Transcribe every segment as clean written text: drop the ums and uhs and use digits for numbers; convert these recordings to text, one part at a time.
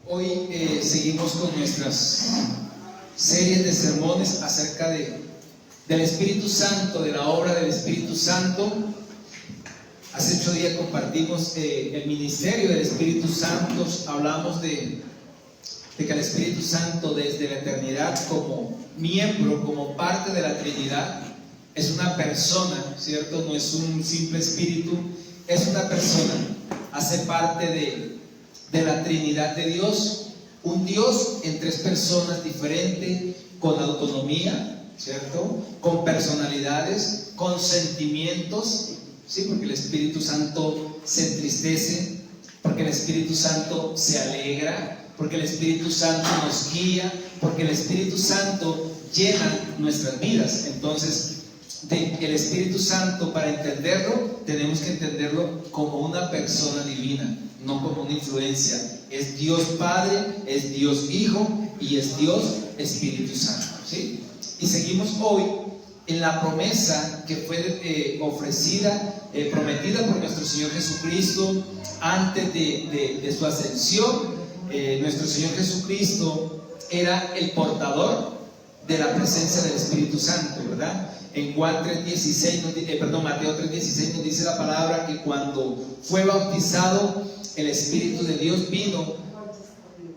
Hoy seguimos con nuestras series de sermones acerca del Espíritu Santo, de la obra del Espíritu Santo. Hace 8 días compartimos el ministerio del Espíritu Santo. Hablamos de que el Espíritu Santo desde la eternidad, como miembro, como parte de la Trinidad, es una persona, ¿cierto? No es un simple espíritu, es una persona. Hace parte de la Trinidad de Dios, un Dios en 3 personas diferentes, con autonomía, ¿cierto? Con personalidades, con sentimientos, ¿sí? Porque el Espíritu Santo se entristece, porque el Espíritu Santo se alegra, porque el Espíritu Santo nos guía, porque el Espíritu Santo llena nuestras vidas. Entonces, el Espíritu Santo, para entenderlo, tenemos que entenderlo como una persona divina, no como una influencia. Es Dios Padre, es Dios Hijo y es Dios Espíritu Santo, ¿sí? Y seguimos hoy en la promesa que fue prometida por nuestro Señor Jesucristo antes de su ascensión. Nuestro Señor Jesucristo era el portador de la presencia del Espíritu Santo, ¿verdad? En Mateo 3:16 nos dice la palabra que cuando fue bautizado, el Espíritu de Dios vino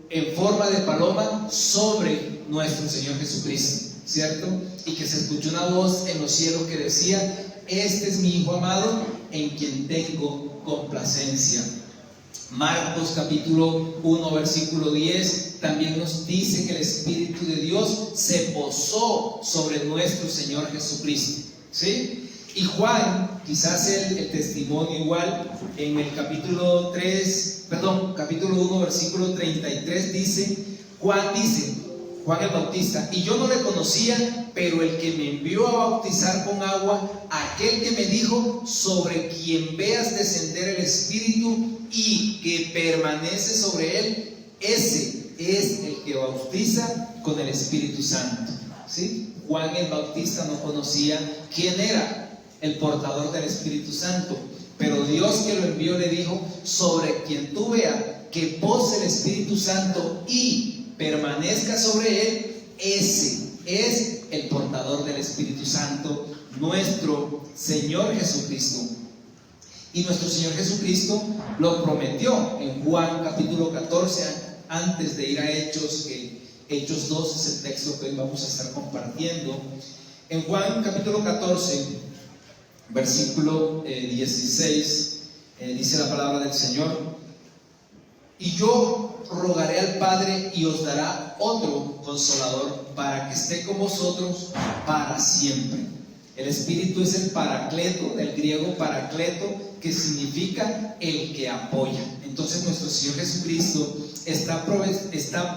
en forma de paloma sobre nuestro Señor Jesucristo, ¿cierto? Y que se escuchó una voz en los cielos que decía: este es mi Hijo amado, en quien tengo complacencia. Marcos capítulo 1 versículo 10 también nos dice que el Espíritu de Dios se posó sobre nuestro Señor Jesucristo, ¿sí? Y Juan, quizás el testimonio igual, en el capítulo 1 versículo 33 Juan el Bautista: y yo no le conocía, pero el que me envió a bautizar con agua, aquel que me dijo: sobre quien veas descender el Espíritu y que permanece sobre él, ese es el que bautiza con el Espíritu Santo, ¿sí? Juan el Bautista no conocía quién era el portador del Espíritu Santo, pero Dios que lo envió le dijo: sobre quien tú veas que pose el Espíritu Santo y permanezca sobre él, ese es el portador del Espíritu Santo, nuestro Señor Jesucristo. Y nuestro Señor Jesucristo lo prometió en Juan capítulo 14, antes de ir a Hechos, que Hechos 2 es el texto que hoy vamos a estar compartiendo. En Juan capítulo 14, versículo 16, dice la palabra del Señor: y yo rogaré al Padre y os dará otro consolador para que esté con vosotros para siempre. El Espíritu es el paracleto, del griego paracleto, que significa el que apoya. Entonces nuestro Señor Jesucristo está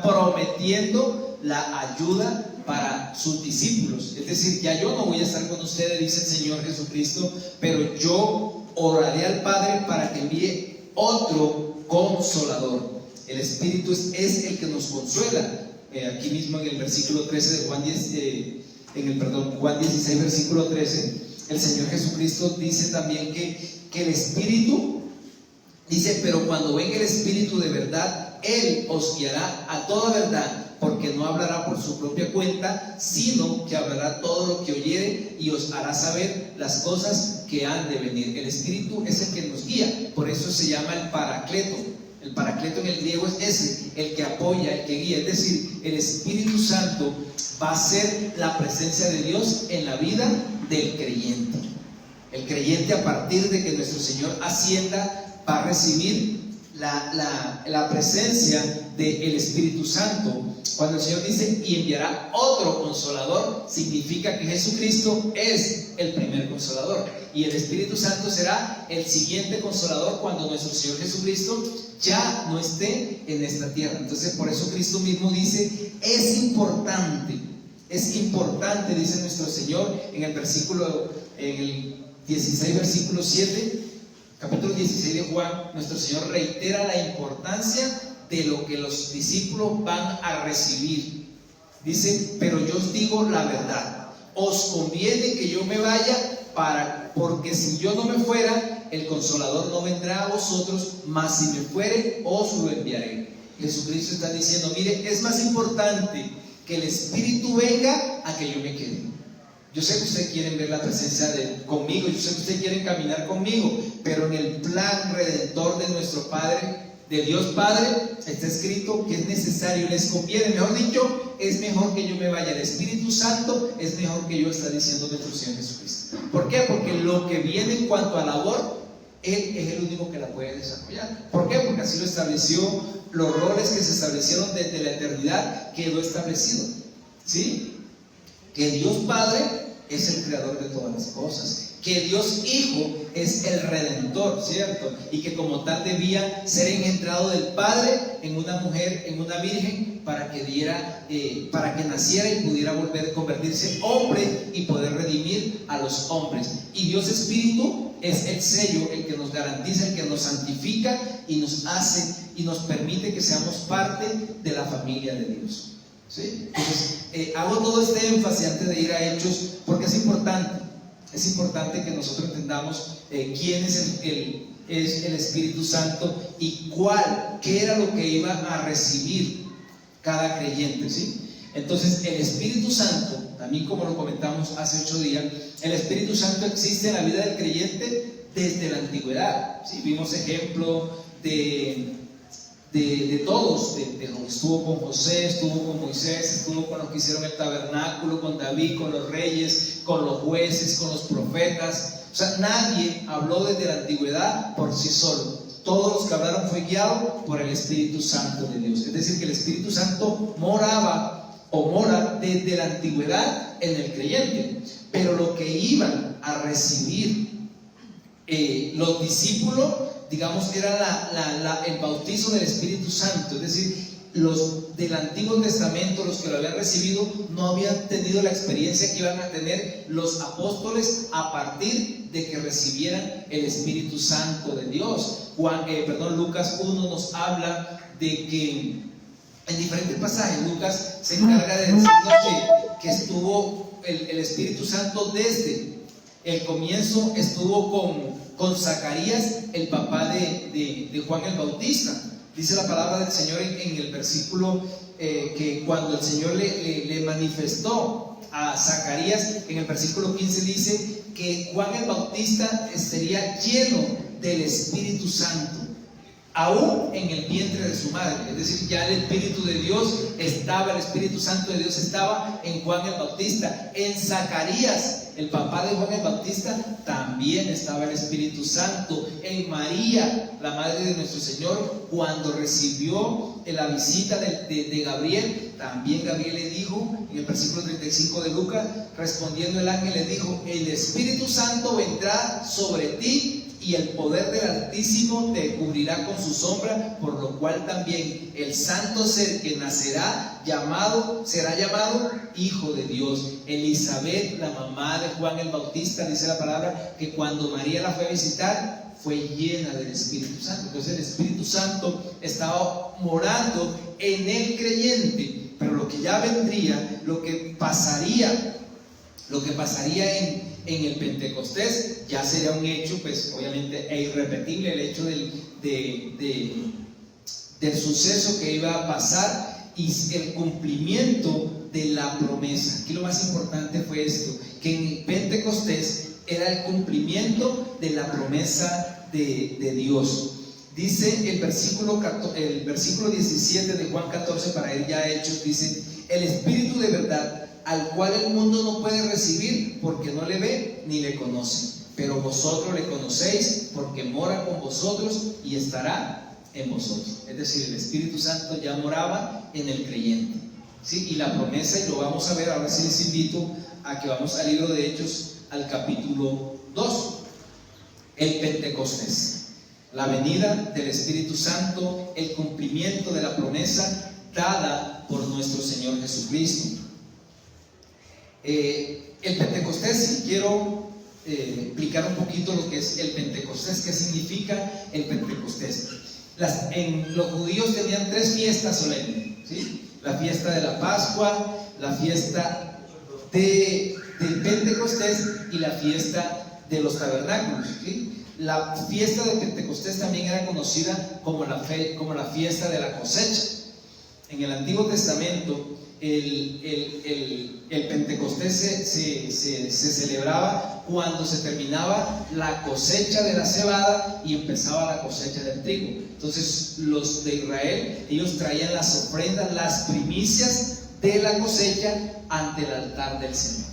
prometiendo la ayuda para sus discípulos. Es decir, ya yo no voy a estar con ustedes, dice el Señor Jesucristo, pero yo oraré al Padre para que envíe otro consolador. El Espíritu es el que nos consuela. Aquí mismo en el versículo 13 de Juan 16 versículo 13, el Señor Jesucristo dice también que el Espíritu dice: pero cuando venga el Espíritu de verdad, Él os guiará a toda verdad, porque no hablará por su propia cuenta, sino que hablará todo lo que oyere y os hará saber las cosas que han de venir. El Espíritu es el que nos guía, por eso se llama el paracleto. El paracleto en el griego es ese, el que apoya, el que guía. Es decir, el Espíritu Santo va a ser la presencia de Dios en la vida del creyente. El creyente, a partir de que nuestro Señor ascienda, va a recibir la presencia del Espíritu Santo. Cuando el Señor dice: y enviará otro consolador, significa que Jesucristo es el primer consolador, y el Espíritu Santo será el siguiente consolador cuando nuestro Señor Jesucristo ya no esté en esta tierra. Entonces, por eso Cristo mismo dice: es importante, dice nuestro Señor en el 16 versículo 7, capítulo 16 de Juan. Nuestro Señor reitera la importancia de lo que los discípulos van a recibir. Dice: pero yo os digo la verdad, os conviene que yo me vaya, porque si yo no me fuera, el Consolador no vendrá a vosotros, mas si me fuere, os lo enviaré. Jesucristo está diciendo, mire, es más importante que el Espíritu venga a que yo me quede. Yo sé que ustedes quieren ver la presencia conmigo, yo sé que ustedes quieren caminar conmigo, pero en el plan redentor de nuestro Padre, de Dios Padre, está escrito que es necesario, les conviene, mejor dicho, es mejor que yo me vaya. El Espíritu Santo es mejor que yo, está diciendo nuestro Señor Jesucristo. ¿Por qué? Porque lo que viene en cuanto a labor, Él es el único que la puede desarrollar. ¿Por qué? Porque así lo estableció, los roles que se establecieron desde la eternidad quedó establecido, ¿sí? Que Dios Padre es el creador de todas las cosas, que Dios Hijo es el redentor, ¿cierto? Y que como tal debía ser engendrado del Padre en una mujer, en una virgen, para que naciera y pudiera volver a convertirse hombre y poder redimir a los hombres. Y Dios Espíritu es el sello, el que nos garantiza, el que nos santifica y nos hace y nos permite que seamos parte de la familia de Dios, ¿sí? Entonces, hago todo este énfasis antes de ir a Hechos, porque es importante que nosotros entendamos quién es el Espíritu Santo y qué era lo que iba a recibir cada creyente, ¿sí? Entonces, el Espíritu Santo, también como lo comentamos hace 8 días, el Espíritu Santo existe en la vida del creyente desde la antigüedad, ¿sí? Vimos ejemplo de todos, estuvo con José, estuvo con Moisés, estuvo con los que hicieron el tabernáculo, con David, con los reyes, con los jueces, con los profetas. O sea, nadie habló desde la antigüedad por sí solo. Todos los que hablaron fue guiado por el Espíritu Santo de Dios. Es decir, que el Espíritu Santo mora desde la antigüedad en el creyente. Pero lo que iban a recibir los discípulos, digamos, era el bautizo del Espíritu Santo. Es decir, los del Antiguo Testamento, los que lo habían recibido, no habían tenido la experiencia que iban a tener los apóstoles a partir de que recibieran el Espíritu Santo de Dios. Lucas 1 nos habla de que en diferentes pasajes Lucas se encarga de decirnos que estuvo el Espíritu Santo desde el comienzo, estuvo con Zacarías, el papá de Juan el Bautista. Dice la palabra del Señor en el versículo que cuando el Señor le manifestó a Zacarías, en el versículo 15 dice que Juan el Bautista estaría lleno del Espíritu Santo, aún en el vientre de su madre. Es decir, ya el Espíritu de Dios estaba, el Espíritu Santo de Dios estaba en Juan el Bautista. En Zacarías, el papá de Juan el Bautista, también estaba el Espíritu Santo. En María, la madre de nuestro Señor, cuando recibió la visita de Gabriel, también Gabriel le dijo, en el versículo 35 de Lucas, respondiendo el ángel le dijo: el Espíritu Santo vendrá sobre ti y el poder del Altísimo te cubrirá con su sombra, por lo cual también el santo ser que nacerá será llamado Hijo de Dios. Elizabeth, la mamá de Juan el Bautista, dice la palabra que cuando María la fue a visitar, fue llena del Espíritu Santo. Entonces el Espíritu Santo estaba morando en el creyente, pero lo que ya vendría, lo que pasaría en el Pentecostés ya sería un hecho, pues obviamente irrepetible, el hecho del suceso que iba a pasar y el cumplimiento de la promesa. Aquí lo más importante fue esto, que en el Pentecostés era el cumplimiento de la promesa de Dios. Dice el versículo 17 de Juan 14, para ir ya a Hechos, dice: el Espíritu de verdad, al cual el mundo no puede recibir porque no le ve ni le conoce, pero vosotros le conocéis porque mora con vosotros y estará en vosotros. Es decir, el Espíritu Santo ya moraba en el creyente, ¿sí? Y la promesa, y lo vamos a ver, ahora sí les invito a que vamos al libro de Hechos, al capítulo 2, el Pentecostés, la venida del Espíritu Santo, el cumplimiento de la promesa dada por nuestro Señor Jesucristo. El Pentecostés, quiero explicar un poquito lo que es el Pentecostés, qué significa el Pentecostés. Los judíos tenían 3 fiestas solemnes, ¿sí? La fiesta de la Pascua, la fiesta del Pentecostés y la fiesta de los tabernáculos, ¿sí? La fiesta de Pentecostés también era conocida como la fiesta de la cosecha. En el Antiguo Testamento el Pentecostés se celebraba cuando se terminaba la cosecha de la cebada y empezaba la cosecha del trigo. Entonces los de Israel, ellos traían las ofrendas, las primicias de la cosecha ante el altar del Señor,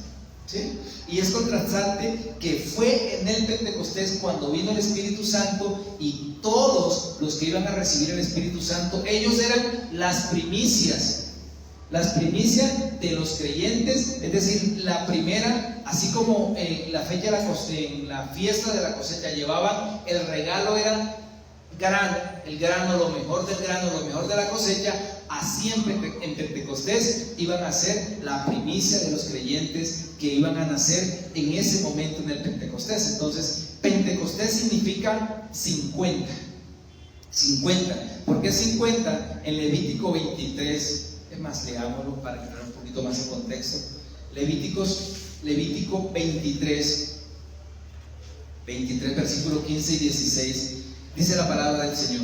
¿sí? Y es contrastante que fue en el Pentecostés cuando vino el Espíritu Santo, y todos los que iban a recibir el Espíritu Santo, ellos eran las primicias de los creyentes. Es decir, la primera, así como la fecha en la fiesta de la cosecha llevaban el regalo, era el grano, lo mejor del grano, lo mejor de la cosecha. Así en Pentecostés iban a ser la primicia de los creyentes que iban a nacer en ese momento en el Pentecostés. Entonces, Pentecostés significa 50. 50. ¿Por qué 50? En Levítico 23, es más, leámoslo para entrar un poquito más en contexto. Levítico 23, versículo 15 y 16, dice la palabra del Señor: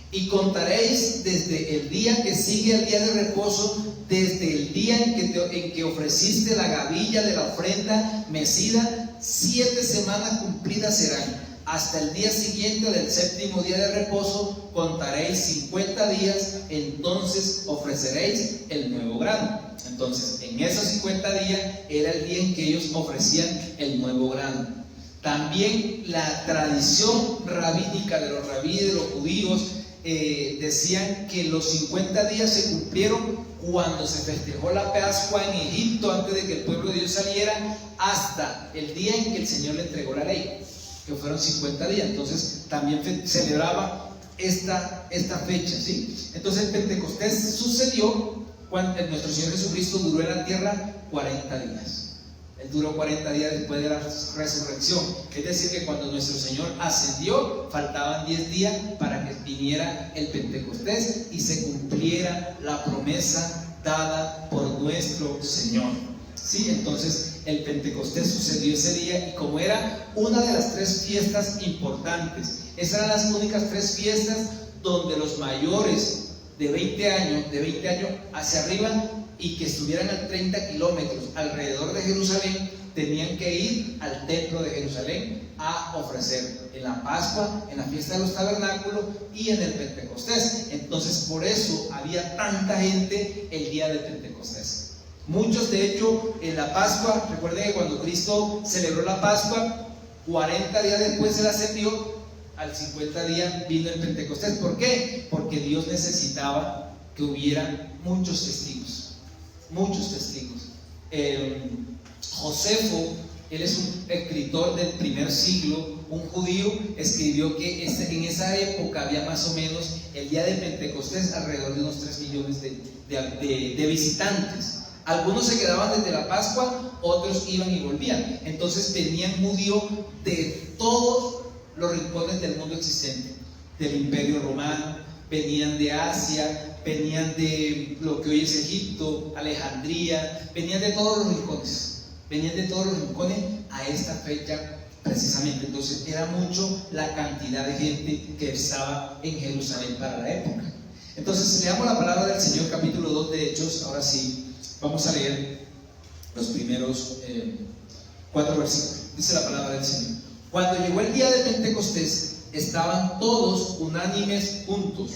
y contaréis desde el día que sigue al día de reposo, desde el día en que ofreciste la gavilla de la ofrenda mecida, 7 semanas cumplidas serán. Hasta el día siguiente del 7º día de reposo contaréis 50 días, entonces ofreceréis el nuevo grano. Entonces, en esos 50 días era el día en que ellos ofrecían el nuevo grano. También la tradición rabínica de los rabíes, de los judíos, decían que los 50 días se cumplieron cuando se festejó la Pascua en Egipto, antes de que el pueblo de Dios saliera, hasta el día en que el Señor le entregó la ley, que fueron 50 días. Entonces también celebraba esta fecha, ¿sí? Entonces Pentecostés sucedió cuando nuestro Señor Jesucristo duró en la tierra 40 días. Él duró 40 días después de la resurrección. Es decir, que cuando nuestro Señor ascendió, faltaban 10 días para que viniera el Pentecostés y se cumpliera la promesa dada por nuestro Señor, ¿sí? Entonces el Pentecostés sucedió ese día, y como era una de las 3 fiestas importantes, esas eran las únicas 3 fiestas donde los mayores de 20 años hacia arriba y que estuvieran a 30 kilómetros alrededor de Jerusalén, tenían que ir al templo de Jerusalén a ofrecer en la Pascua, en la fiesta de los tabernáculos y en el Pentecostés. Entonces, por eso había tanta gente el día del Pentecostés. Muchos, de hecho, en la Pascua, recuerden que cuando Cristo celebró la Pascua, 40 días después Él ascendió, al 50 día vino el Pentecostés. ¿Por qué? Porque Dios necesitaba que hubiera muchos testigos. Josefo, él es un escritor del primer siglo, un judío, escribió que en esa época había más o menos el día de Pentecostés alrededor de unos 3 millones de visitantes. Algunos se quedaban desde la Pascua, otros iban y volvían. Entonces venían judíos de todos los rincones del mundo existente, del Imperio Romano, venían de Asia, venían de lo que hoy es Egipto, Alejandría, venían de todos los rincones a esta fecha precisamente. Entonces era mucho la cantidad de gente que estaba en Jerusalén para la época. Entonces leamos la palabra del Señor, capítulo 2 de Hechos. Ahora sí, vamos a leer los primeros 4 versículos. Dice la palabra del Señor: cuando llegó el día de Pentecostés, estaban todos unánimes juntos,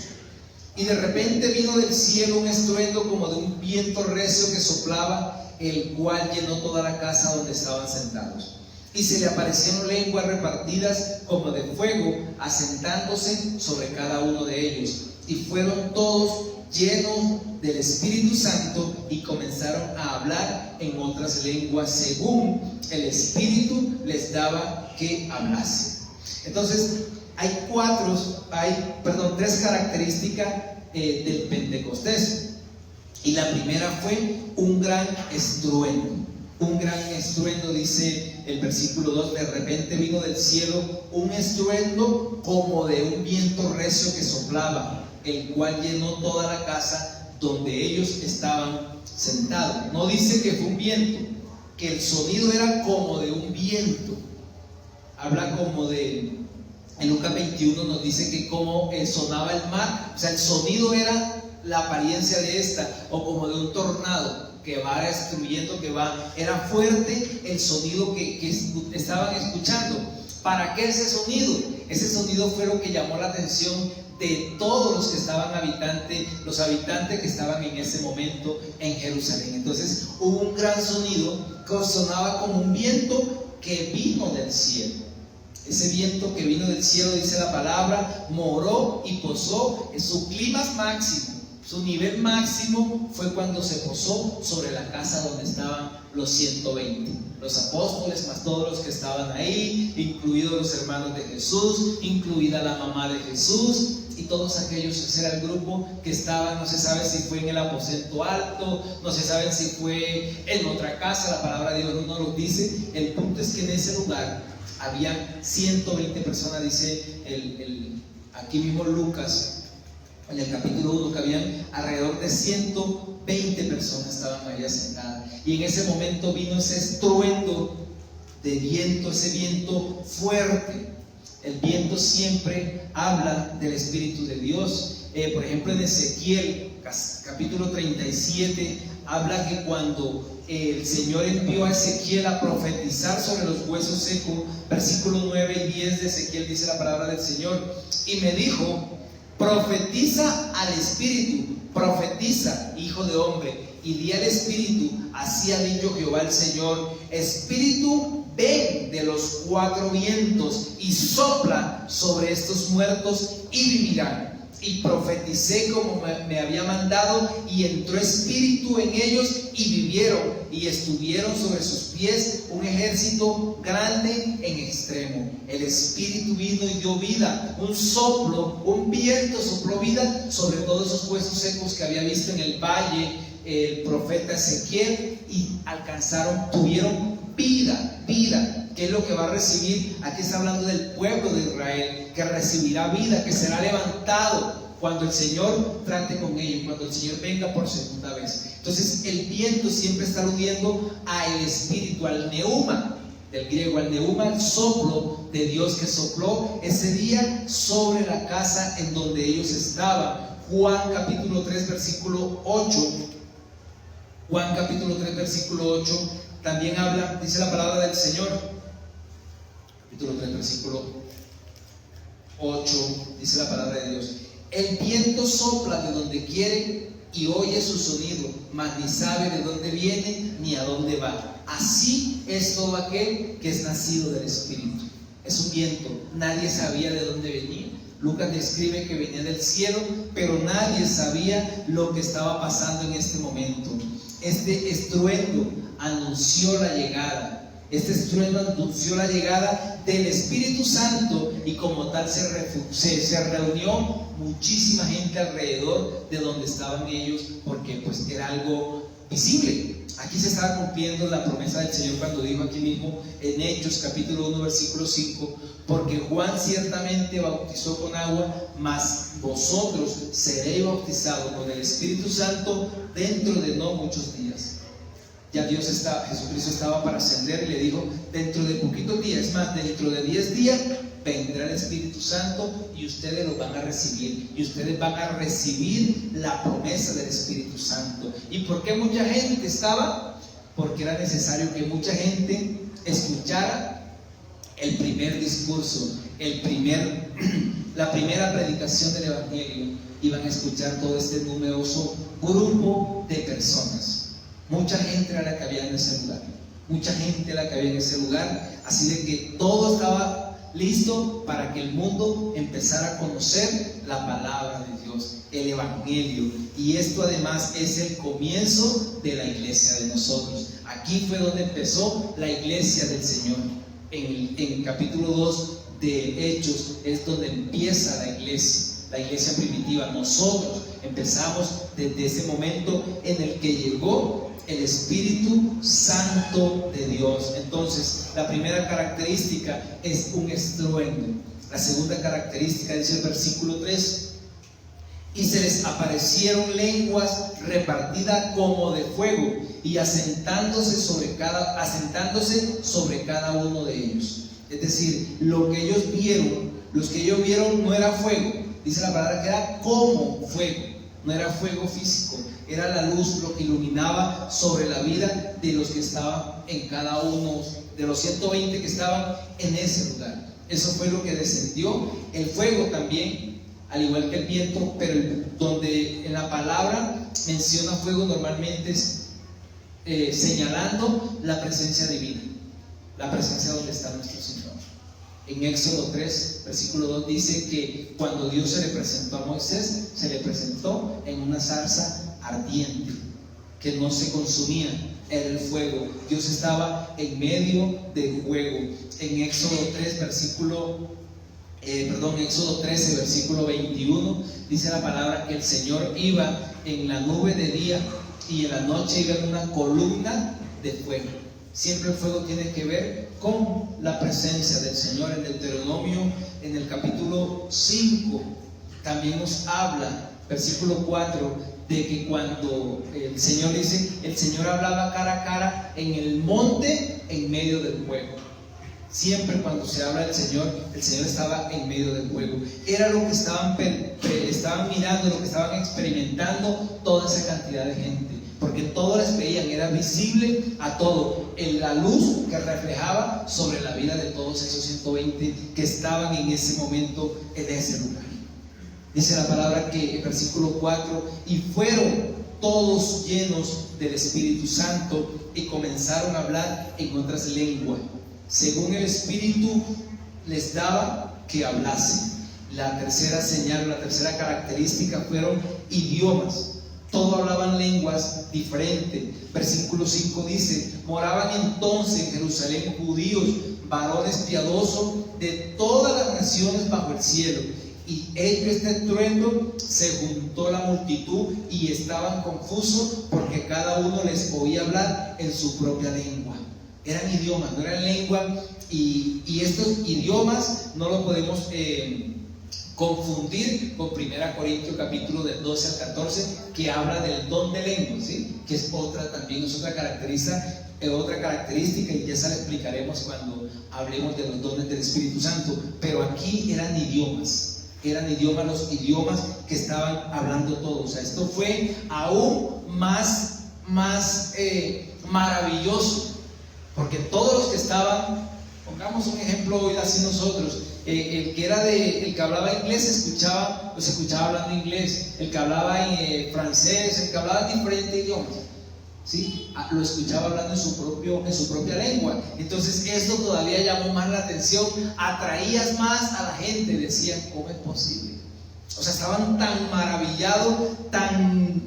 y de repente vino del cielo un estruendo como de un viento recio que soplaba, el cual llenó toda la casa donde estaban sentados. Y se le aparecieron lenguas repartidas como de fuego, asentándose sobre cada uno de ellos. Y fueron todos llenos del Espíritu Santo y comenzaron a hablar en otras lenguas según el Espíritu les daba que hablase. Entonces hay 3 características del Pentecostés, y la primera fue un gran estruendo. Dice el versículo 2: de repente vino del cielo un estruendo como de un viento recio que soplaba, el cual llenó toda la casa donde ellos estaban sentados. No dice que fue un viento, que el sonido era como de un viento. Habla como de En Lucas 21 nos dice que cómo sonaba el mar, o sea, el sonido era la apariencia de esta, o como de un tornado que va destruyendo, era fuerte el sonido que estaban escuchando. ¿Para qué ese sonido? Ese sonido fue lo que llamó la atención de todos los que estaban los habitantes que estaban en ese momento en Jerusalén. Entonces hubo un gran sonido que sonaba como un viento que vino del cielo. Ese viento que vino del cielo, dice la palabra, moró y posó en su clima máximo. Su nivel máximo fue cuando se posó sobre la casa donde estaban los 120, los apóstoles, más todos los que estaban ahí, incluidos los hermanos de Jesús, incluida la mamá de Jesús, y todos aquellos. Ese era el grupo que estaba, no se sabe si fue en el aposento alto, no se sabe si fue en otra casa, la palabra de Dios no lo dice. El punto es que en ese lugar había 120 personas, dice aquí mismo Lucas, en el capítulo 1, que habían alrededor de 120 personas estaban allá sentadas. Y en ese momento vino ese estruendo de viento, ese viento fuerte. El viento siempre habla del Espíritu de Dios. Por ejemplo, en Ezequiel, capítulo 37, habla que cuando el Señor envió a Ezequiel a profetizar sobre los huesos secos, versículos 9 y 10 de Ezequiel, dice la palabra del Señor, y me dijo: profetiza al Espíritu, profetiza, hijo de hombre, y di al Espíritu, así ha dicho Jehová el Señor: Espíritu, ven de los 4 vientos y sopla sobre estos muertos y vivirán. Y profeticé como me había mandado, y entró espíritu en ellos y vivieron, y estuvieron sobre sus pies un ejército grande en extremo. El Espíritu vino y dio vida, un soplo, un viento sopló vida sobre todos esos huesos secos que había visto en el valle el profeta Ezequiel, y tuvieron vida. ¿Qué es lo que va a recibir? Aquí está hablando del pueblo de Israel, que recibirá vida, que será levantado cuando el Señor trate con ellos, cuando el Señor venga por segunda vez. Entonces el viento siempre está aludiendo al Espíritu, al neuma, del griego, al neuma, el soplo de Dios que sopló ese día sobre la casa en donde ellos estaban. Juan capítulo 3 versículo 8, Juan capítulo 3 versículo 8 también habla, dice la palabra del Señor, capítulo 3 versículo 8, dice la palabra de Dios: el viento sopla de donde quiere y oye su sonido, mas ni sabe de dónde viene ni a dónde va. Así es todo aquel que es nacido del Espíritu. Es un viento, nadie sabía de dónde venía. Lucas describe que venía del cielo, pero nadie sabía lo que estaba pasando en este momento. Este estruendo anunció la llegada. Este estruendo anunció la llegada del Espíritu Santo, y como tal se reunió muchísima gente alrededor de donde estaban ellos, porque pues era algo visible. Aquí se estaba cumpliendo la promesa del Señor cuando dijo aquí mismo en Hechos capítulo 1 versículo 5: porque Juan ciertamente bautizó con agua, mas vosotros seréis bautizados con el Espíritu Santo dentro de no muchos días. Ya Jesucristo estaba para ascender, y le dijo: dentro de poquitos días, es más, dentro de 10 días vendrá el Espíritu Santo, y ustedes lo van a recibir, y ustedes van a recibir la promesa del Espíritu Santo. ¿Y por qué mucha gente estaba? Porque era necesario que mucha gente escuchara el primer discurso, la primera predicación del Evangelio. Iban a escuchar todo este numeroso grupo de personas. Mucha gente era la que había en ese lugar, así de que todo estaba listo para que el mundo empezara a conocer la palabra de Dios, el Evangelio. Y esto además es el comienzo de la iglesia de nosotros. Aquí fue donde empezó la iglesia del Señor. En el capítulo 2 de Hechos es donde empieza la iglesia primitiva. Nosotros empezamos desde ese momento en el que llegó el Espíritu Santo de Dios. Entonces, la primera característica es un estruendo. La segunda característica dice el versículo 3: y se les aparecieron lenguas repartidas como de fuego, y asentándose sobre cada uno de ellos. Es decir, lo que ellos vieron Los que ellos vieron no era fuego, dice la palabra que era como fuego, no era fuego físico, era la luz lo que iluminaba sobre la vida de los que estaban en cada uno, de los 120 que estaban en ese lugar. Eso fue lo que descendió. El fuego también, al igual que el viento, pero donde en la palabra menciona fuego normalmente es señalando la presencia divina, la presencia donde está nuestro Señor. En Éxodo 3, versículo 2 dice que cuando Dios se le presentó a Moisés, se le presentó en una zarza ardiente que no se consumía, era el fuego. Dios estaba en medio del fuego. En Éxodo 13, versículo 21, dice la palabra que el Señor iba en la nube de día y en la noche iba en una columna de fuego. Siempre el fuego tiene que ver con la presencia del Señor. En Deuteronomio, en el capítulo 5, también nos habla, versículo 4, de que cuando el Señor dice, el Señor hablaba cara a cara en el monte en medio del fuego. Siempre cuando se habla del Señor, el Señor estaba en medio del fuego. Era lo que estaban mirando, lo que estaban experimentando toda esa cantidad de gente, porque todos les veían, era visible a todo, en la luz que reflejaba sobre la vida de todos esos 120 que estaban en ese momento en ese lugar. Dice la palabra que en versículo 4, y fueron todos llenos del Espíritu Santo y comenzaron a hablar en otras lenguas, según el Espíritu les daba que hablasen. La tercera señal, la tercera característica fueron idiomas. Todos hablaban lenguas diferentes. Versículo 5 dice, moraban entonces en Jerusalén judíos, varones piadosos de todas las naciones bajo el cielo. Y hecho este estruendo, se juntó la multitud y estaban confusos porque cada uno les oía hablar en su propia lengua. Eran idiomas, no eran lengua, y estos idiomas no los podemos confundir con 1 Corintios capítulo del 12 al 14, que habla del don de lenguas, ¿sí? Que es otra también, es otra característica, y ya se la explicaremos cuando hablemos de los dones del Espíritu Santo. Pero aquí eran idiomas los idiomas que estaban hablando todos. O sea, esto fue aún más maravilloso, porque todos los que estaban, pongamos un ejemplo hoy así nosotros, el que hablaba inglés escuchaba hablando inglés, el que hablaba francés, el que hablaba diferentes idiomas, ¿sí? Lo escuchaba hablando en su propia lengua. Entonces esto todavía llamó más la atención, atraías más a la gente, decían, ¿cómo es posible? O sea, estaban tan maravillados, tan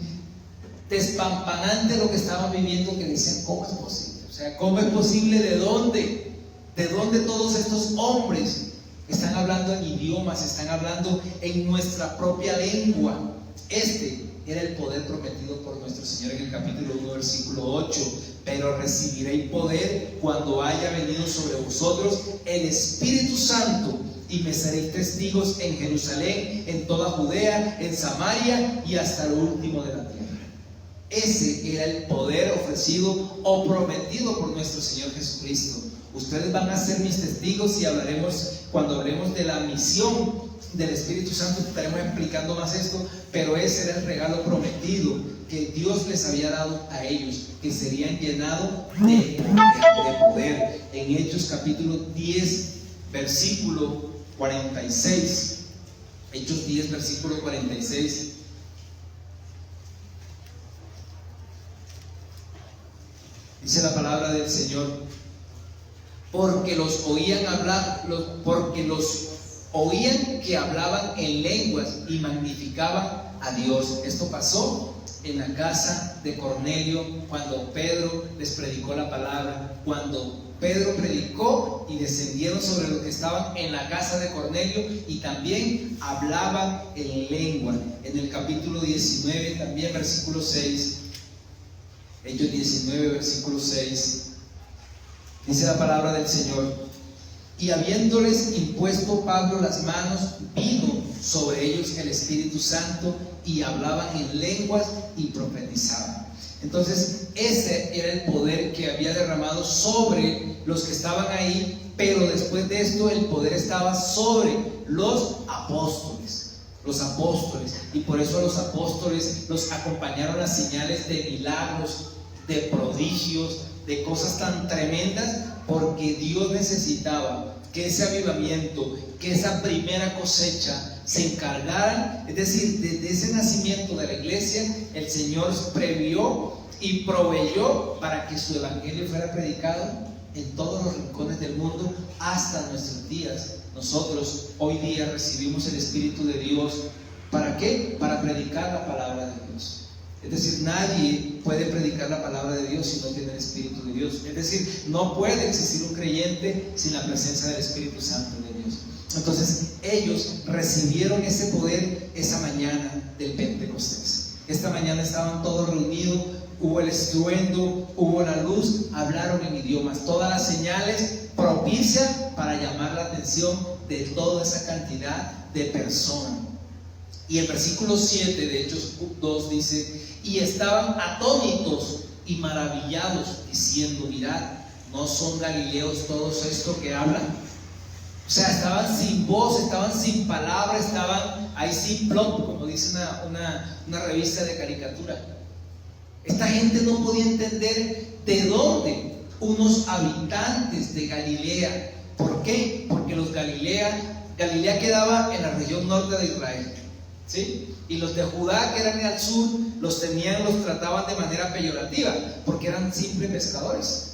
despampanante lo que estaban viviendo, que decían, ¿cómo es posible? O sea, ¿cómo es posible? ¿De dónde? ¿De dónde todos estos hombres están hablando en idiomas, están hablando en nuestra propia lengua? Este era el poder prometido por nuestro Señor en el capítulo 1, versículo 8. Pero recibiréis poder cuando haya venido sobre vosotros el Espíritu Santo, y me seréis testigos en Jerusalén, en toda Judea, en Samaria y hasta lo último de la tierra. Ese era el poder ofrecido o prometido por nuestro Señor Jesucristo. Ustedes van a ser mis testigos, y cuando hablemos de la misión del Espíritu Santo estaremos explicando más esto, pero ese era el regalo prometido que Dios les había dado a ellos, que serían llenados de poder. En Hechos capítulo 10, versículo 46. Hechos 10, versículo 46. Dice la palabra del Señor, porque los oían que hablaban en lenguas y magnificaban a Dios. Esto pasó en la casa de Cornelio cuando Pedro les predicó la palabra. Cuando Pedro predicó y descendieron sobre los que estaban en la casa de Cornelio, y también hablaban en lengua. En el capítulo 19 también, versículo 6, Hechos 19, versículo 6, dice la palabra del Señor, y habiéndoles impuesto Pablo las manos, vino sobre ellos el Espíritu Santo, y hablaban en lenguas y profetizaban. Entonces ese era el poder que había derramado sobre los que estaban ahí, pero después de esto el poder estaba sobre los apóstoles. Los apóstoles, y por eso a los apóstoles los acompañaron las señales de milagros, de prodigios, de cosas tan tremendas, porque Dios necesitaba que ese avivamiento, que esa primera cosecha se encargaran. Es decir, desde ese nacimiento de la iglesia, el Señor previó y proveyó para que su evangelio fuera predicado en todos los rincones del mundo hasta nuestros días. Nosotros hoy día recibimos el Espíritu de Dios. ¿Para qué? Para predicar la palabra de Dios. Es decir, nadie puede predicar la palabra de Dios si no tiene el Espíritu de Dios. Es decir, no puede existir un creyente sin la presencia del Espíritu Santo de Dios. Entonces, ellos recibieron ese poder esa mañana del Pentecostés. Esta mañana estaban todos reunidos, hubo el estruendo, hubo la luz, hablaron en idiomas, todas las señales propicias para llamar la atención de toda esa cantidad de personas. Y el versículo 7 de Hechos 2 dice: y estaban atónitos y maravillados, diciendo: mirad, ¿no son galileos todos estos que hablan? O sea, estaban sin voz, estaban sin palabra, estaban ahí sin plot, como dice una revista de caricatura. Esta gente no podía entender de dónde unos habitantes de Galilea. ¿Por qué? Porque los Galilea quedaba en la región norte de Israel, ¿sí? Y los de Judá, que eran al sur, los trataban de manera peyorativa, porque eran simples pescadores.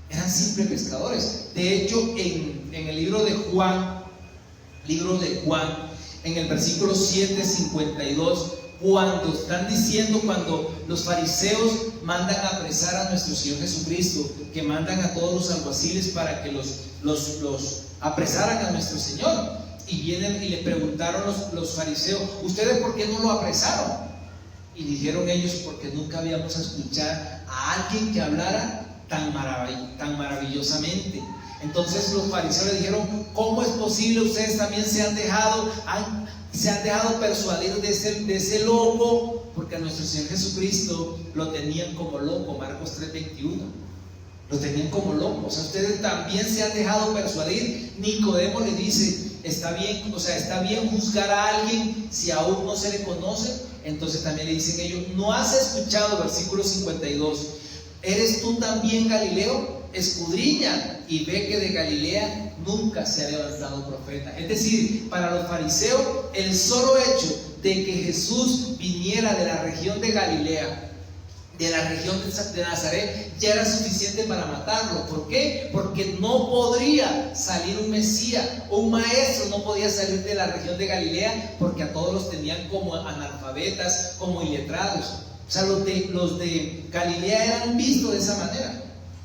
Eran simples pescadores. De hecho, en el libro de Juan, en el versículo 7:52, cuando los fariseos mandan a apresar a nuestro Señor Jesucristo, que mandan a todos los alguaciles para que los apresaran a nuestro Señor, y vienen y le preguntaron los fariseos: ¿ustedes por qué no lo apresaron? Y dijeron ellos: porque nunca habíamos escuchado a alguien que hablara tan maravillosamente. Entonces los fariseos le dijeron: ¿cómo es posible? Ustedes también se han dejado persuadir de ese loco, porque a nuestro Señor Jesucristo lo tenían como loco. Marcos 3:21, lo tenían como loco. O sea, ustedes también se han dejado persuadir. Nicodemo le dice: está bien juzgar a alguien si aún no se le conoce. Entonces también le dicen ellos: ¿no has escuchado? Versículo 52: ¿eres tú también Galileo? Escudriña y ve que de Galilea nunca se ha levantado profeta. Es decir, para los fariseos, el solo hecho de que Jesús viniera de la región de Galilea, de la región de Nazaret, ya era suficiente para matarlo. ¿Por qué? Porque no podría salir un Mesías o un maestro, no podía salir de la región de Galilea, porque a todos los tenían como analfabetas, como iletrados. O sea, los de Galilea eran vistos de esa manera.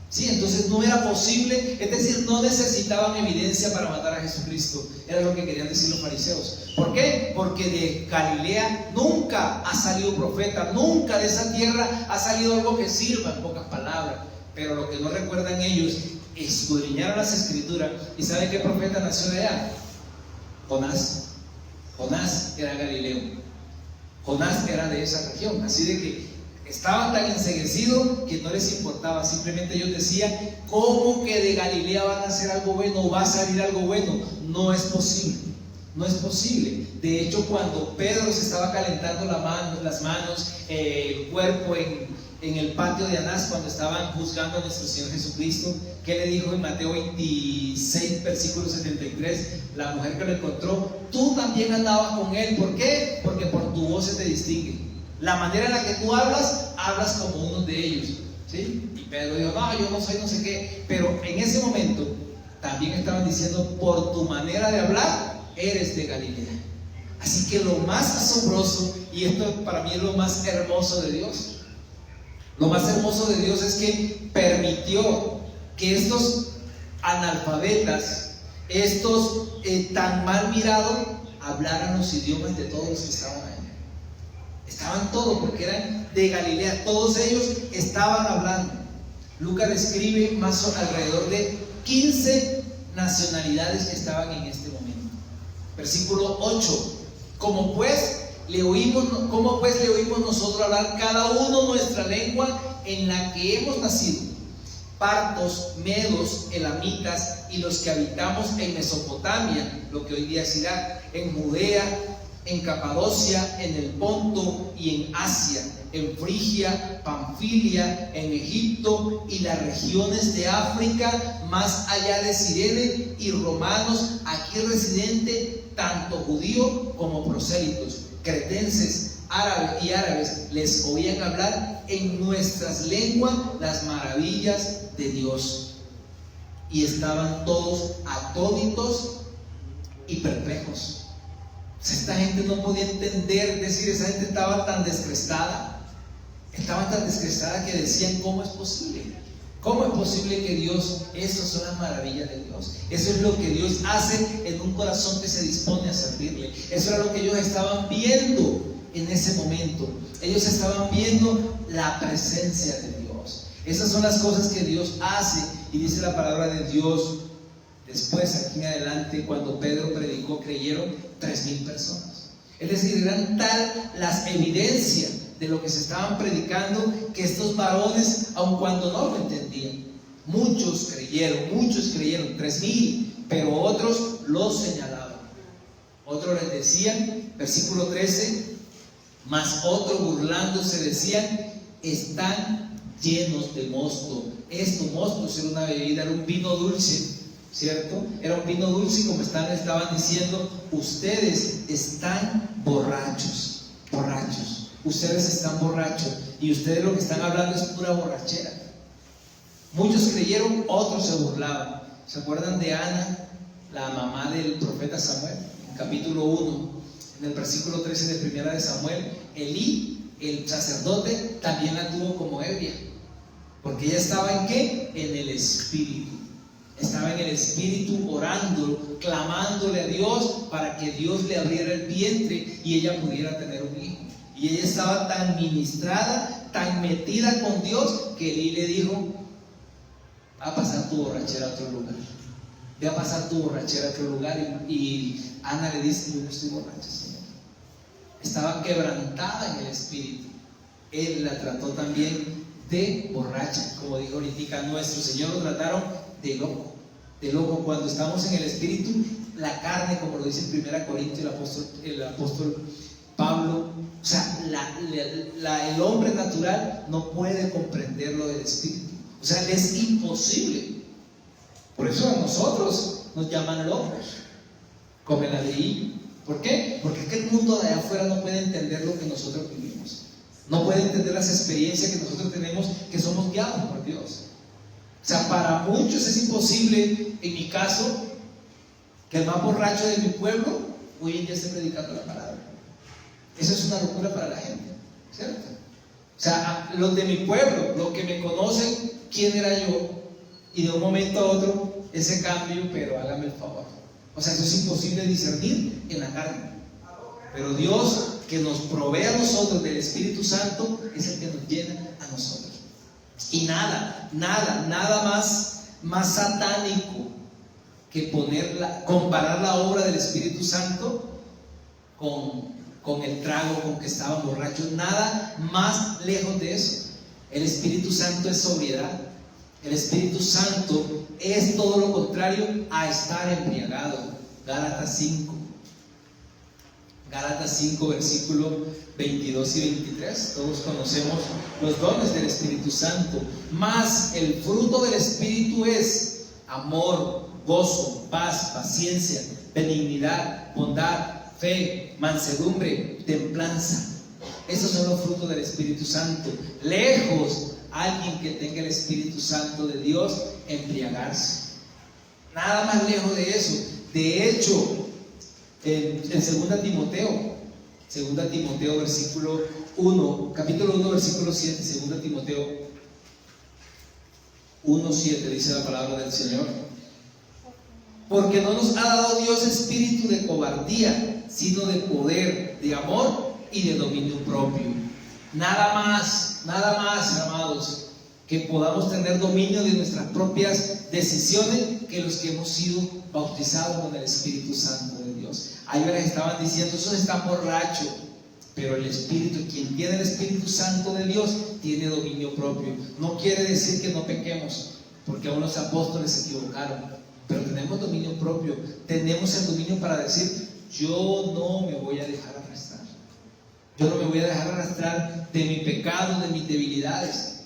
Sí, entonces no era posible, es decir, no necesitaban evidencia para matar a Jesucristo. Era lo que querían decir los fariseos. ¿Por qué? Porque de Galilea nunca ha salido profeta, nunca de esa tierra ha salido algo que sirva, en pocas palabras. Pero lo que no recuerdan ellos, escudriñaron las escrituras. ¿Y saben qué profeta nació de allá? Jonás. Jonás era galileo. Jonás era de esa región. Así de que estaban tan enceguecidos que no les importaba. Simplemente ellos decían: ¿cómo que de Galilea van a hacer algo bueno? ¿Va a salir algo bueno? No es posible. No es posible. De hecho, cuando Pedro se estaba calentando las manos, el cuerpo en el patio de Anás, cuando estaban juzgando a nuestro Señor Jesucristo, ¿qué le dijo en Mateo 26, versículo 73? La mujer que lo encontró: tú también andabas con él. ¿Por qué? Porque por tu voz se te distingue. La manera en la que tú hablas como uno de ellos, ¿sí? Y Pedro dijo: no, yo no soy no sé qué. Pero en ese momento también estaban diciendo: por tu manera de hablar eres de Galilea. Así que lo más asombroso, y esto para mí es lo más hermoso de Dios, lo más hermoso de Dios es que permitió que estos analfabetas, estos tan mal mirados, hablaran los idiomas de todos los que estaban ahí. Estaban todos, porque eran de Galilea, todos ellos estaban hablando. Lucas describe alrededor de 15 nacionalidades que estaban en este momento. Versículo 8: ¿Cómo pues le oímos nosotros hablar cada uno nuestra lengua en la que hemos nacido? partos, medos, elamitas y los que habitamos en Mesopotamia, lo que hoy día es Irak, en Judea, en Capadocia, en el Ponto y en Asia, en Frigia, Panfilia, en Egipto y las regiones de África, más allá de Cirene, y romanos aquí residentes, tanto judíos como prosélitos, cretenses, árabes, les oían hablar en nuestras lenguas las maravillas de Dios, y estaban todos atónitos y perplejos. O sea, esta gente no podía entender, es decir, esa gente estaba tan descrestada que decían: ¿cómo es posible? ¿Cómo es posible que Dios, esas son las maravillas de Dios? Eso es lo que Dios hace en un corazón que se dispone a servirle. Eso era lo que ellos estaban viendo en ese momento. Ellos estaban viendo la presencia de Dios. Esas son las cosas que Dios hace, y dice la palabra de Dios. Después, aquí en adelante, cuando Pedro predicó, creyeron 3,000 personas. Es decir, eran tal las evidencias de lo que se estaban predicando, que estos varones, aun cuando no lo entendían, muchos creyeron, 3,000, pero otros los señalaban. Otros les decían, versículo 13, mas otros burlándose decían: están llenos de mosto. Mosto era una bebida, era un vino dulce, ¿cierto? Era un vino dulce, y como estaban diciendo: ustedes están borrachos. Ustedes están borrachos, y ustedes lo que están hablando es pura borrachera. Muchos creyeron, otros se burlaban. ¿Se acuerdan de Ana, la mamá del profeta Samuel? En capítulo 1, en el versículo 13 de primera de Samuel, Elí, el sacerdote, también la tuvo como ebria, porque ella estaba ¿en qué? En el Espíritu. Estaba en el Espíritu, orando, clamándole a Dios para que Dios le abriera el vientre y ella pudiera tener un hijo. Y ella estaba tan ministrada, tan metida con Dios, que Elí le dijo: va a pasar tu borrachera a otro lugar. Ve a pasar tu borrachera a otro lugar. Y Ana le dice: yo no estoy borracha, Señor. Estaba quebrantada en el Espíritu. Él la trató también de borracha, como dijo ahorita nuestro Señor, lo trataron de loco. Cuando estamos en el Espíritu, la carne, como lo dice en 1 Corintios el apóstol Pablo, o sea, el hombre natural no puede comprender lo del Espíritu. O sea, le es imposible. Por eso a nosotros nos llaman locos, como la leí. ¿Por qué? Porque es que el mundo de allá afuera no puede entender lo que nosotros vivimos. No puede entender las experiencias que nosotros tenemos, que somos guiados por Dios. O sea, para muchos es imposible, en mi caso, que el más borracho de mi pueblo hoy en día esté predicando la palabra. Eso es una locura para la gente, ¿cierto? O sea, los de mi pueblo, los que me conocen, quién era yo, y de un momento a otro ese cambio, pero hágame el favor. O sea, eso es imposible discernir en la carne. Pero Dios, que nos provee a nosotros del Espíritu Santo, es el que nos llena a nosotros. Y nada más satánico que comparar la obra del Espíritu Santo con el trago con que estaban borrachos. Nada más lejos de eso. El Espíritu Santo es sobriedad. El Espíritu Santo es todo lo contrario a estar embriagado. Gálatas 5, versículo 22 y 23. Todos conocemos los dones del Espíritu Santo. Mas el fruto del Espíritu es amor, gozo, paz, paciencia, benignidad, bondad, fe, mansedumbre, templanza. Esos son los frutos del Espíritu Santo. Lejos alguien que tenga el Espíritu Santo de Dios embriagarse. Nada más lejos de eso. De hecho, en 2 Timoteo versículo 1, capítulo 1 versículo 7, 2 Timoteo 1:7 dice la palabra del Señor: porque no nos ha dado Dios espíritu de cobardía, sino de poder, de amor y de dominio propio. Nada más, amados, que podamos tener dominio de nuestras propias decisiones, que los que hemos sido bautizados con el Espíritu Santo de Dios. Hay veces estaban diciendo: esos están borrachos. Pero el Espíritu, quien tiene el Espíritu Santo de Dios, tiene dominio propio. No quiere decir que no pequemos, porque aún los apóstoles se equivocaron, pero tenemos dominio propio, tenemos el dominio para decir: yo no me voy a dejar arrastrar, yo no me voy a dejar arrastrar de mi pecado, de mis debilidades.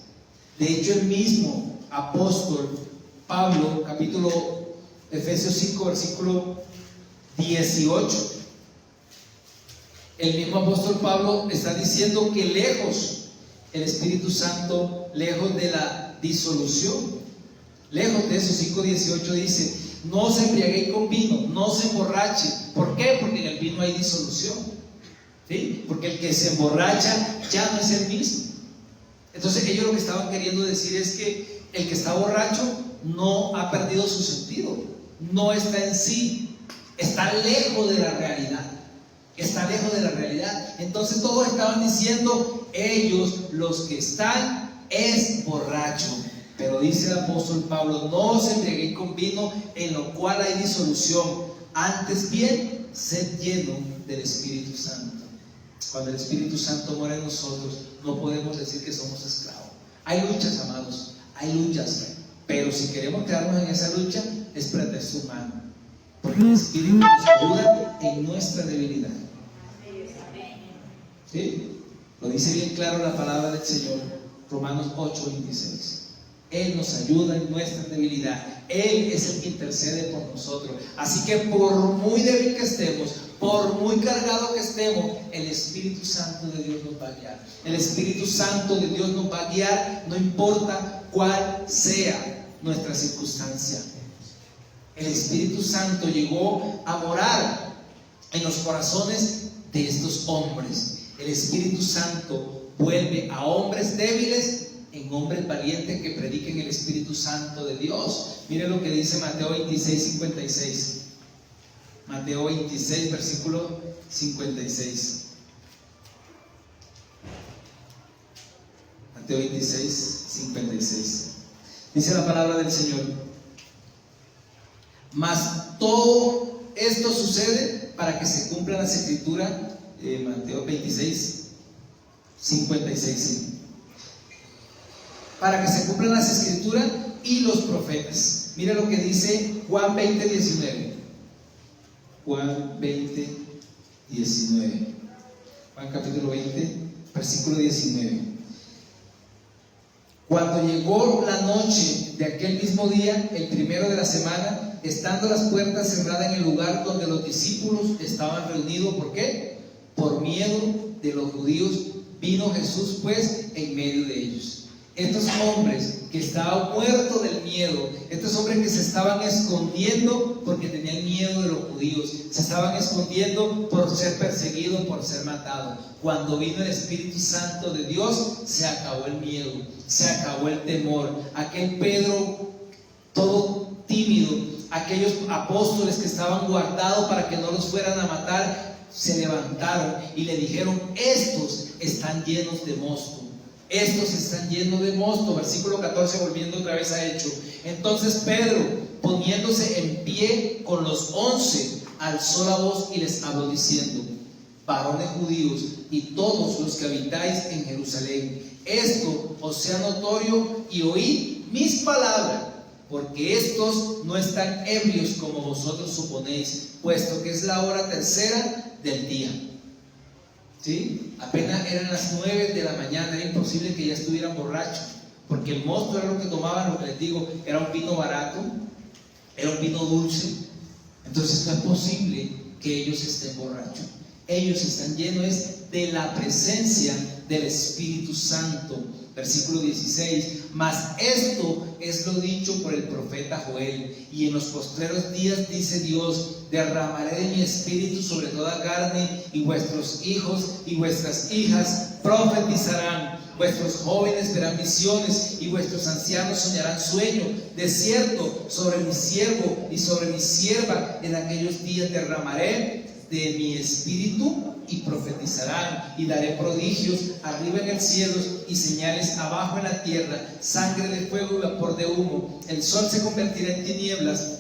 De hecho, el mismo apóstol Pablo, capítulo Efesios 5, versículo 18, el mismo apóstol Pablo está diciendo que lejos el Espíritu Santo, lejos de la disolución, lejos de eso. 5:18 dice: no se embriaguéis con vino, no se emborrache. ¿Por qué? Porque en el vino hay disolución, ¿sí? Porque el que se emborracha ya no es el mismo. Entonces ellos lo que estaban queriendo decir es que el que está borracho no ha perdido su sentido, no está en sí, está lejos de la realidad, está lejos de la realidad. Entonces todos estaban diciendo: ellos, los que están, es borracho. Pero dice el apóstol Pablo: no os embriaguéis con vino, en lo cual hay disolución, antes bien sed lleno del Espíritu Santo. Cuando el Espíritu Santo mora en nosotros, no podemos decir que somos esclavos. Hay luchas, amados, hay luchas, pero si queremos quedarnos en esa lucha, es pretexto humano, porque el Espíritu nos ayuda en nuestra debilidad. ¿Sí? Lo dice bien claro la palabra del Señor, Romanos 8:26. Él nos ayuda en nuestra debilidad. Él es el que intercede por nosotros. Así que por muy débil que estemos, por muy cargado que estemos, el Espíritu Santo de Dios nos va a guiar. El Espíritu Santo de Dios nos va a guiar, no importa cuál sea nuestra circunstancia. El Espíritu Santo llegó a morar en los corazones de estos hombres. El Espíritu Santo vuelve a hombres débiles en hombres valientes que prediquen el Espíritu Santo de Dios. Mire lo que dice Mateo 26:56. Mateo 26, versículo 56. Mateo 26:56. Dice la palabra del Señor: mas todo esto sucede para que se cumpla las escrituras. Mateo 26:56, sí. Para que se cumplan las escrituras y los profetas. Mira lo que dice Juan 20:19. Juan 20:19. Juan capítulo 20, versículo 19. Cuando llegó la noche de aquel mismo día, el primero de la semana, estando las puertas cerradas en el lugar donde los discípulos estaban reunidos, ¿por qué? Por miedo de los judíos, vino Jesús pues en medio de ellos. Estos hombres que estaban muertos del miedo, estos hombres que se estaban escondiendo porque tenían miedo de los judíos, se estaban escondiendo por ser perseguidos, por ser matados. Cuando vino el Espíritu Santo de Dios, se acabó el miedo, se acabó el temor. Aquel Pedro todo tímido, aquellos apóstoles que estaban guardados para que no los fueran a matar, se levantaron y le dijeron: estos están llenos de mosto. Estos están llenos de mosto. Versículo 14, volviendo otra vez a Hechos. Entonces Pedro, poniéndose en pie con los 11, alzó la voz y les habló diciendo: varones judíos y todos los que habitáis en Jerusalén, esto os sea notorio y oíd mis palabras, porque estos no están ebrios como vosotros suponéis, puesto que es la hora tercera del día. ¿Sí? Apenas eran las 9 de la mañana, era imposible que ya estuvieran borrachos, porque el mosto era lo que tomaban, lo que les digo, era un vino barato, era un vino dulce. Entonces no es posible que ellos estén borrachos. Ellos están llenos de la presencia del Espíritu Santo. Versículo 16: mas esto es lo dicho por el profeta Joel: y en los postreros días, dice Dios, derramaré de mi espíritu sobre toda carne, y vuestros hijos y vuestras hijas profetizarán, vuestros jóvenes verán visiones, y vuestros ancianos soñarán sueños. De cierto, sobre mi siervo y sobre mi sierva en aquellos días derramaré de mi espíritu, y profetizarán, y daré prodigios arriba en el cielo y señales abajo en la tierra, sangre de fuego y vapor de humo. El sol se convertirá en tinieblas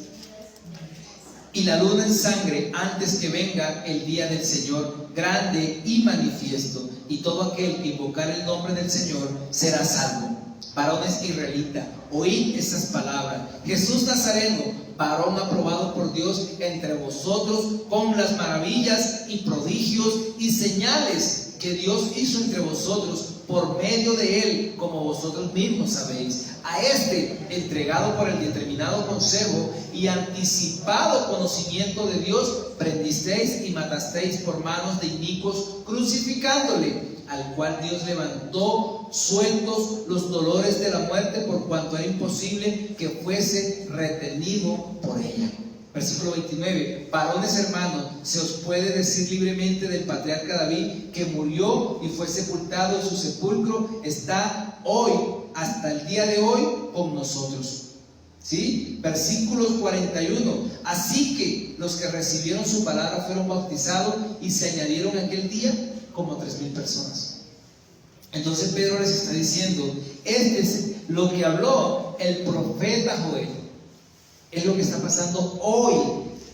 y la luna en sangre antes que venga el día del Señor grande y manifiesto, y todo aquel que invocar el nombre del Señor será salvo. Varones israelitas, oíd estas palabras. Jesús Nazareno, varón aprobado por Dios entre vosotros, con las maravillas y prodigios y señales que Dios hizo entre vosotros por medio de él, como vosotros mismos sabéis. A este, entregado por el determinado consejo y anticipado conocimiento de Dios, prendisteis y matasteis por manos de inicuos, crucificándole, al cual Dios levantó sueltos los dolores de la muerte, por cuanto era imposible que fuese retenido por ella. Versículo 29. Varones hermanos, se os puede decir libremente del patriarca David, que murió y fue sepultado, y su sepulcro está hoy, hasta el día de hoy, con nosotros. ¿Sí? Versículos 41. Así que los que recibieron su palabra fueron bautizados, y se añadieron aquel día como 3,000 personas. Entonces Pedro les está diciendo, este es lo que habló el profeta Joel, es lo que está pasando hoy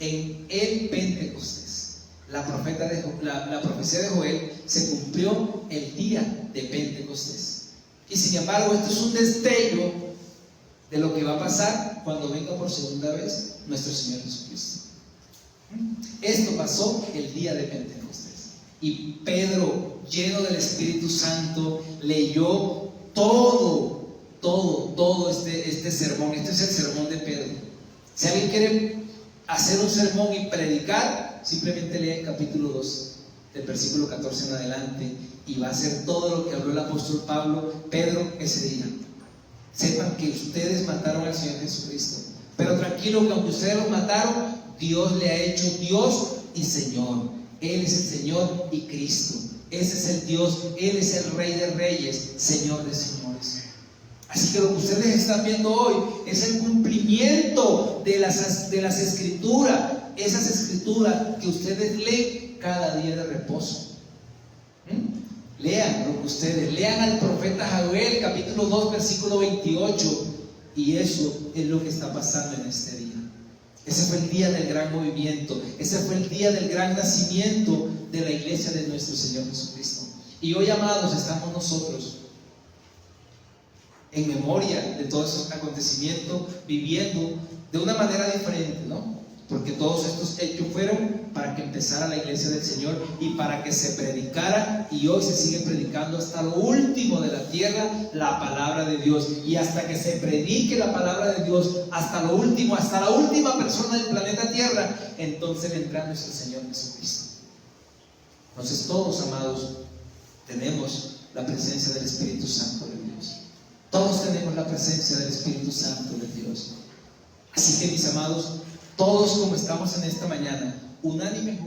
en el Pentecostés. La profecía de Joel se cumplió el día de Pentecostés. Y sin embargo, esto es un destello de lo que va a pasar cuando venga por segunda vez nuestro Señor Jesucristo. Esto pasó el día de Pentecostés. Y Pedro, lleno del Espíritu Santo, leyó todo este sermón. Este es el sermón de Pedro. Si alguien quiere hacer un sermón y predicar, simplemente lee el capítulo 2, del versículo 14 en adelante, y va a hacer todo lo que habló el apóstol Pedro ese día. Sepan que ustedes mataron al Señor Jesucristo, pero tranquilo, que aunque ustedes lo mataron, Dios le ha hecho Dios y Señor. Él es el Señor y Cristo. Ese es el Dios, Él es el Rey de Reyes, Señor de Señores. Así que lo que ustedes están viendo hoy es el cumplimiento de las escrituras, esas escrituras que ustedes leen cada día de reposo. Lean lo que ustedes, lean al profeta Joel, capítulo 2, versículo 28, y eso es lo que está pasando en este día. Ese fue el día del gran movimiento, ese fue el día del gran nacimiento de la iglesia de nuestro Señor Jesucristo. Y hoy, amados, estamos nosotros en memoria de todos esos acontecimientos, viviendo de una manera diferente, ¿no? Porque todos estos hechos fueron para que empezara la iglesia del Señor y para que se predicara, y hoy se sigue predicando hasta lo último de la tierra la palabra de Dios, y hasta que se predique la palabra de Dios hasta lo último, hasta la última persona del planeta Tierra, entonces vendrá nuestro Señor Jesucristo. Entonces todos, amados, tenemos la presencia del Espíritu Santo de Dios. Todos tenemos la presencia del Espíritu Santo de Dios. Así que, mis amados, todos como estamos en esta mañana, unánime